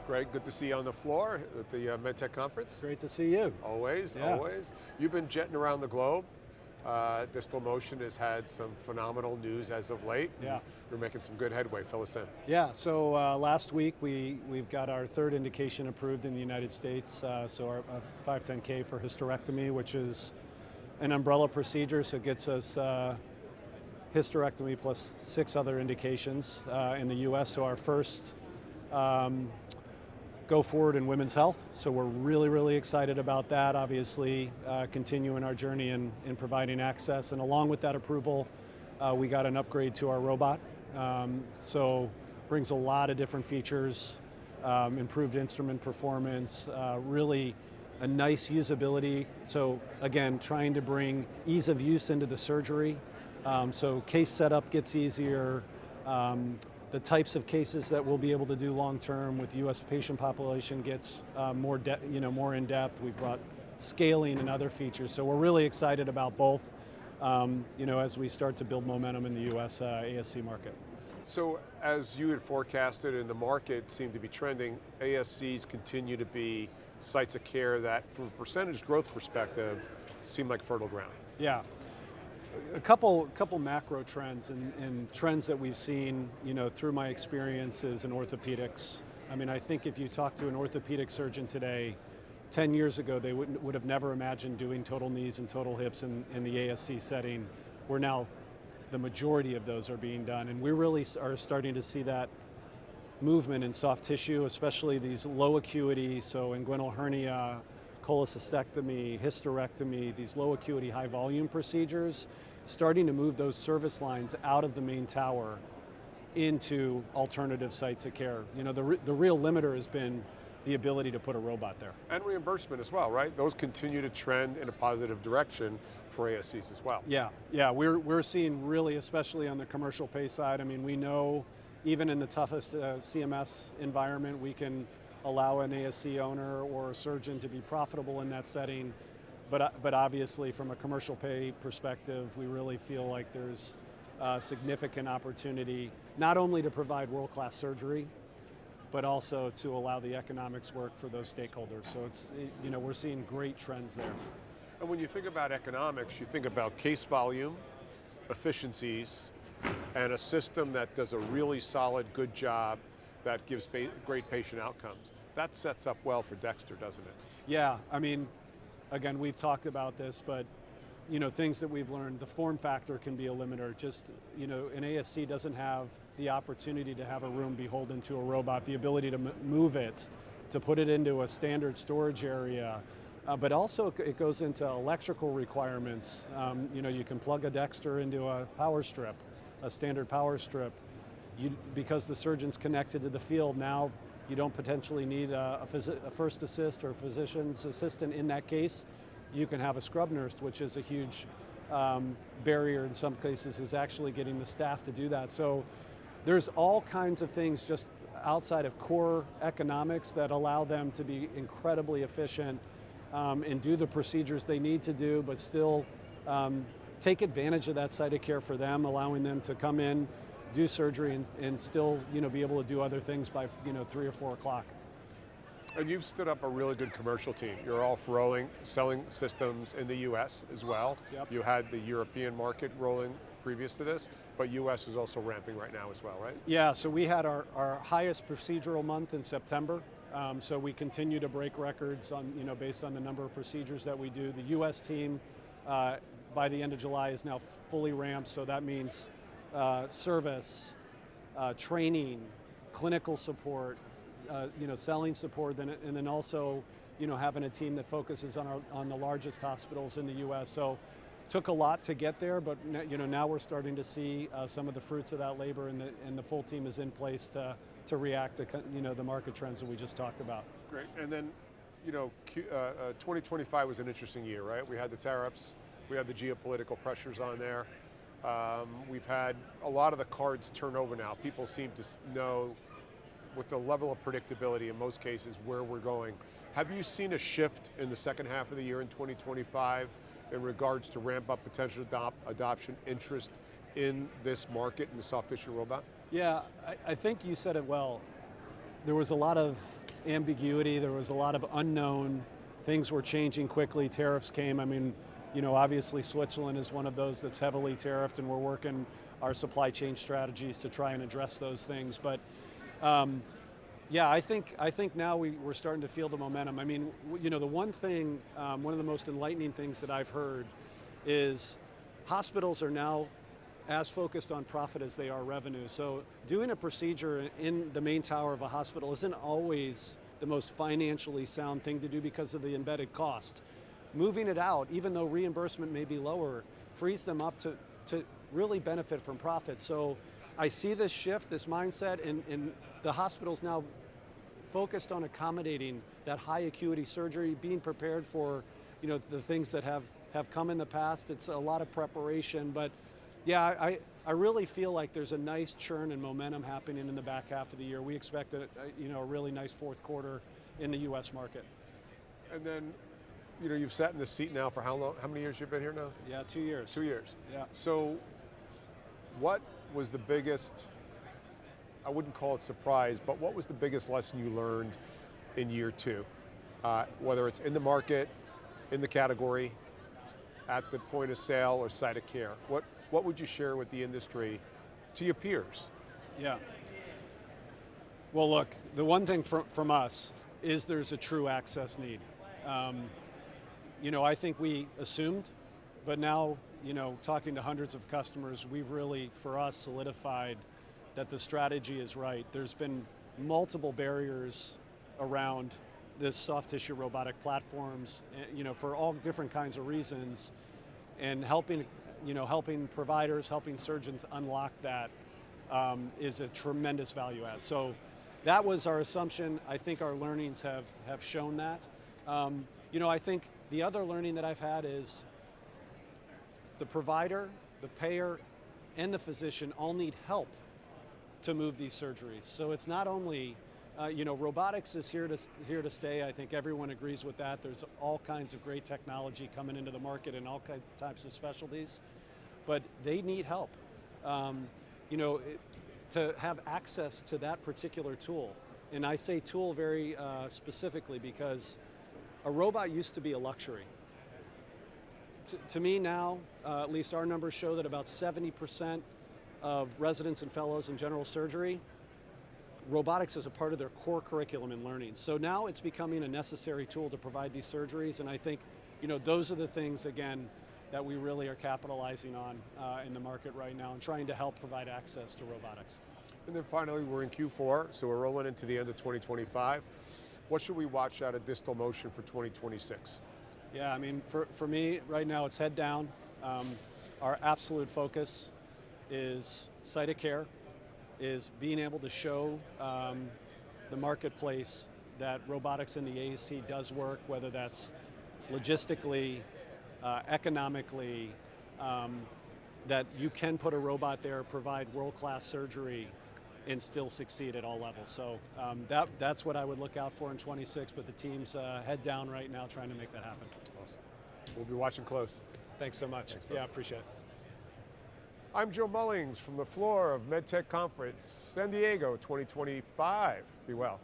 Greg, good to see you on the floor at the MedTech conference. Great to see you. Always, Yeah. always. You've been jetting around the globe. Distalmotion has had some phenomenal news as of late. Yeah. You're making some good headway. Fill us in. Yeah, so last week we've got our third indication approved in the United States, so our 510K for hysterectomy, which is an umbrella procedure, so it gets us hysterectomy plus 6 other indications in the US, so our first go forward in women's health. So we're really, really excited about that, obviously continuing our journey in providing access. And along with that approval, we got an upgrade to our robot. So brings a lot of different features, improved instrument performance, really a nice usability. So again, trying to bring ease of use into the surgery. So case setup gets easier. The types of cases that we'll be able to do long term with U.S. patient population gets more in depth. We've brought scaling and other features, so we're really excited about both. As we start to build momentum in the U.S. ASC market. So as you had forecasted and the market seemed to be trending, ASCs continue to be sites of care that, from a percentage growth perspective, seem like fertile ground. Yeah. A couple macro trends and trends that we've seen, through my experiences in orthopedics. I mean, I think if you talk to an orthopedic surgeon today, 10 years ago, they would have never imagined doing total knees and total hips in the ASC setting, where now the majority of those are being done. And we really are starting to see that movement in soft tissue, especially these low acuity, so inguinal hernia, cholecystectomy, hysterectomy, these low acuity, high volume procedures, starting to move those service lines out of the main tower into alternative sites of care. The real limiter has been the ability to put a robot there. And reimbursement as well, right? Those continue to trend in a positive direction for ASCs as well. Yeah, we're seeing really, especially on the commercial pay side, I mean, we know even in the toughest CMS environment, we can allow an ASC owner or a surgeon to be profitable in that setting. But obviously from a commercial pay perspective, we really feel like there's significant opportunity, not only to provide world-class surgery, but also to allow the economics work for those stakeholders. So we're seeing great trends there. And when you think about economics, you think about case volume, efficiencies, and a system that does a really solid, good job that gives great patient outcomes. That sets up well for Dexter, doesn't it? Yeah, I mean, again, we've talked about this, but things that we've learned, the form factor can be a limiter. Just, an ASC doesn't have the opportunity to have a room beholden to a robot, the ability to move it, to put it into a standard storage area, but also it goes into electrical requirements. You can plug a Dexter into a power strip, a standard power strip. Because the surgeon's connected to the field, now you don't potentially need a first assist or physician's assistant in that case. You can have a scrub nurse, which is a huge barrier in some cases, is actually getting the staff to do that. So there's all kinds of things just outside of core economics that allow them to be incredibly efficient and do the procedures they need to do, but still take advantage of that site of care for them, allowing them to come in, do surgery and still be able to do other things by 3 or 4 o'clock. And you've stood up a really good commercial team. You're off selling systems in the US as well. Yep. You had the European market rolling previous to this, but US is also ramping right now as well, right? Yeah, so we had our highest procedural month in September. So we continue to break records on based on the number of procedures that we do. The US team by the end of July is now fully ramped, so that means service, training, clinical support, selling support, and then also, having a team that focuses on the largest hospitals in the U.S. So, took a lot to get there, but now we're starting to see some of the fruits of that labor, and the full team is in place to react to the market trends that we just talked about. Great, and then 2025 was an interesting year, right? We had the tariffs, we had the geopolitical pressures on there. We've had a lot of the cards turn over now. People seem to know with the level of predictability in most cases where we're going. Have you seen a shift in the second half of the year in 2025 in regards to ramp up potential adoption interest in this market, in the soft tissue robot? Yeah, I think you said it well. there was a lot of ambiguity, there was a lot of unknown, things were changing quickly, tariffs came. I mean, obviously Switzerland is one of those that's heavily tariffed, and we're working our supply chain strategies to try and address those things. But yeah, I think now we're starting to feel the momentum. I mean, the one thing, one of the most enlightening things that I've heard is hospitals are now as focused on profit as they are revenue. So doing a procedure in the main tower of a hospital isn't always the most financially sound thing to do because of the embedded cost. Moving it out, even though reimbursement may be lower, frees them up to really benefit from profit. So I see this shift, this mindset, and the hospital's now focused on accommodating that high acuity surgery, being prepared for the things that have come in the past. It's a lot of preparation, but yeah, I really feel like there's a nice churn and momentum happening in the back half of the year. We expect a really nice fourth quarter in the U.S. market. And then, you've sat in this seat now for how long? How many years you've been here now? Yeah, 2 years. 2 years. Yeah. So what was the biggest, I wouldn't call it surprise, but what was the biggest lesson you learned in year two? Whether it's in the market, in the category, at the point of sale, or site of care. What would you share with the industry, to your peers? Yeah. Well, look, the one thing from us is there's a true access need. I think we assumed, but now, talking to hundreds of customers, we've really, for us, solidified that the strategy is right. There's been multiple barriers around this soft tissue robotic platforms, for all different kinds of reasons, and helping providers, helping surgeons unlock that is a tremendous value add. So that was our assumption. I think our learnings have shown that. I think the other learning that I've had is the provider, the payer, and the physician all need help to move these surgeries. So it's not only, robotics is here to stay. I think everyone agrees with that. There's all kinds of great technology coming into the market in all types of specialties, but they need help. To have access to that particular tool. And I say tool very specifically because a robot used to be a luxury. To me now, at least our numbers show that about 70% of residents and fellows in general surgery, robotics is a part of their core curriculum and learning. So now it's becoming a necessary tool to provide these surgeries, and I think those are the things, again, that we really are capitalizing on in the market right now and trying to help provide access to robotics. And then finally, we're in Q4, so we're rolling into the end of 2025. What should we watch out of Distalmotion for 2026? Yeah, I mean, for me, right now, it's head down. Our absolute focus is site of care, is being able to show the marketplace that robotics in the ASC does work, whether that's logistically, economically, that you can put a robot there, provide world-class surgery, and still succeed at all levels. So that's what I would look out for in 26, but the team's head down right now trying to make that happen. Awesome. We'll be watching close. Thanks so much. Thanks, yeah, appreciate it. I'm Joe Mullings from the floor of MedTech Conference San Diego 2025. Be well.